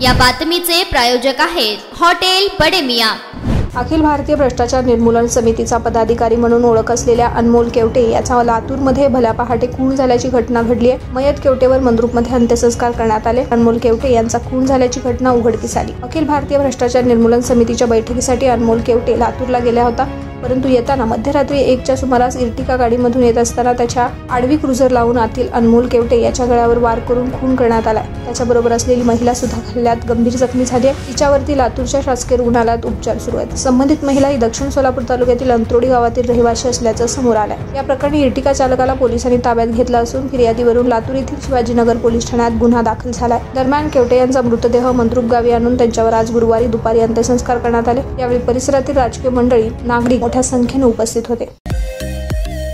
या बातमीचे प्रायोजक आहेत हॉटेल बडे मियां। अखिल भारतीय भ्रष्टाचार निर्मूलन समितीचा पदाधिकारी म्हणून ओळख असलेल्या अनमोल केवटे याचा लातूरमध्ये भल्या पहाटे खून झाल्याची घटना घडली आहे। मयत केवटेवर मंद्रुपमध्ये अंत्यसंस्कार करण्यात आले। अनमोल केवटे यांचा खून झाल्याची घटना उघडकीस आली। अखिल भारतीय भ्रष्टाचार निर्मूलन समितीच्या बैठकीसाठी अनमोल केवटे लातूरला गेला होता, परंतु येताना मध्यरात्री 1च्या सुमारास इर्टिका गाडीमधून येत असताना त्याच्या आडवी क्रुझर लावून आतील अनमोल केवटे याच्या गळ्यावर वार करून खून करण्यात आला। त्याच्याबरोबर असलेली महिला सुद्धा हल्ल्यात गंभीर जखमी झाली आहे। तिच्यावरती लातूरच्या शासकीय रुग्णालयात उपचार सुरू आहेत। संबंधित महिला ही दक्षिण सोलापूर तालुक्यातील अंत्रोडी गावातील रहिवासी असल्याचं समोर आलंय। या प्रकरणी इर्टिका चालकाला पोलिसांनी ताब्यात घेतलं असून फिर्यादीवरून लातूर येथील शिवाजीनगर पोलीस ठाण्यात गुन्हा दाखल झालाय। दरम्यान केवटे यांचा मृतदेह मंद्रुप गावी आणून त्यांच्यावर आज गुरुवारी दुपारी अंत्यसंस्कार करण्यात आले। यावेळी परिसरातील राजकीय मंडळी, नागरिक मोठ्या संख्येने उपस्थित होते।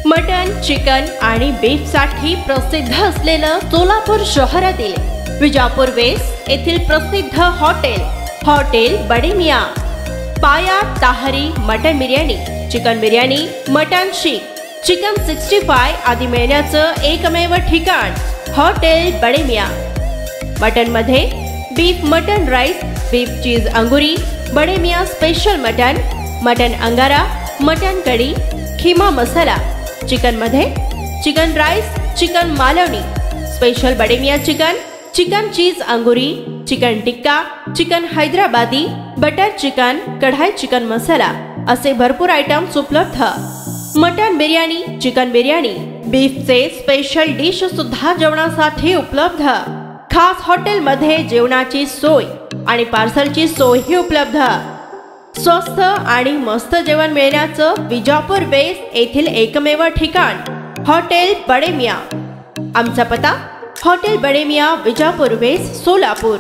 मटन, चिकन आणि बीफ साठी प्रसिद्ध असलेलं सोलापूर शहरातील विजापूर वेस्ट येथील प्रसिद्ध हॉटेल बडे मियां। पाया tahri mutton biryani, chicken biryani, mutton seekh, chicken 65 आदी मिळण्याचं एकमेव ठिकाण हॉटेल बडे मियां। मटन मध्ये beef mutton rice, beef cheese angoori, Bade Miyan special mutton angara, mutton kadhi, keema masala. Chicken मध्ये chicken rice, chicken Malvani, special Bade Miyan chicken cheese angoori, chicken tikka, chicken Hyderabadi, butter chicken, kadai chicken masala असे भरपूर आयटम्स उपलब्ध। मटन बिर्याणी, चिकन बिर्याणी, बीफचे स्पेशल डिश सुद्धा जेवणासाठी उपलब्ध। खास हॉटेलमध्ये जेवणाची सोय आणि पार्सलची सोयही उपलब्ध। स्वस्त आणि मस्त जेवण मिळण्याचं विजापूर वेस्ट येथील एकमेव ठिकाण हॉटेल बडे मियां। आमचा पत्ता हॉटेल बडे मियां, विजापूर वेस्ट, सोलापूर।